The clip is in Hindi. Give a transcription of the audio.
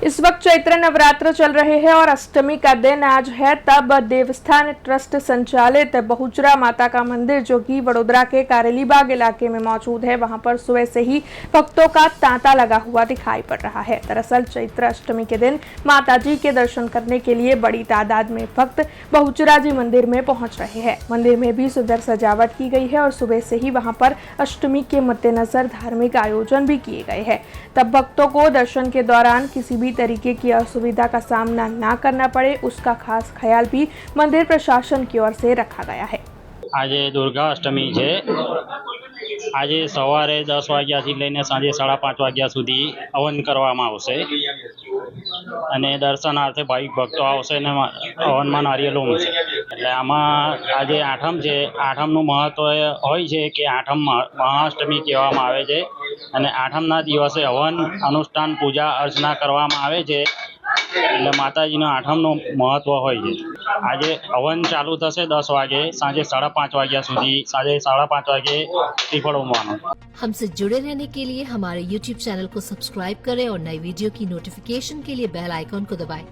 इस वक्त चैत्र नवरात्र चल रहे हैं और अष्टमी का दिन आज है। तब देवस्थान ट्रस्ट संचालित बहुचरा माता का मंदिर जो कि वडोदरा के कारेलीबाग इलाके में मौजूद है, वहां पर सुबह से ही भक्तों का तांता लगा हुआ दिखाई पड़ रहा है। दरअसल चैत्र अष्टमी के दिन माताजी के दर्शन करने के लिए बड़ी तादाद में भक्त बहुचरा जी मंदिर में पहुंच रहे हैं। मंदिर में भी सुंदर सजावट की गई है और सुबह से ही वहां पर अष्टमी के मद्देनजर धार्मिक आयोजन भी किए गए हैं। तब भक्तों को दर्शन के दौरान किसी भी तरीके की असुविधा का सामना ना करना पड़े, उसका खास ख्याल भी मंदिर प्रशासन की ओर से रखा गया है। आज दुर्गा अष्टमी है। आज सवारे 10 वाग्याથી લઈને સાંજે 5:30 વાગ્યા સુધી હવન કરવામાં આવશે અને દર્શનાર્થે ભાવિક ભક્તો આવશે અને હવનમાં નારિયેળ ઉમશે। એટલે આમાં આજે આઠમ છે। આઠમનું મહત્વ હોય છે કે આઠમ મહાઅષ્ટમી કહેવામાં આવે છે અને આઠમના દિવસે હવન અનુષ્ઠાન પૂજા અર્ચના કરવામાં આવે છે। એટલે માતાજીનો આઠમનું મહત્વ હોય છે। આજે હવન ચાલુ થશે 10 વાગે, સાંજે 5:30 વાગ્યા સુધી, સાંજે 5:30 વાગે શ્રીફળ ઉમવાનું। हमसे जुड़े रहने के लिए हमारे YouTube चैनल को सब्सक्राइब करें और नई वीडियो की नोटिफिकेशन के लिए बेल आइकॉन को दबाएं।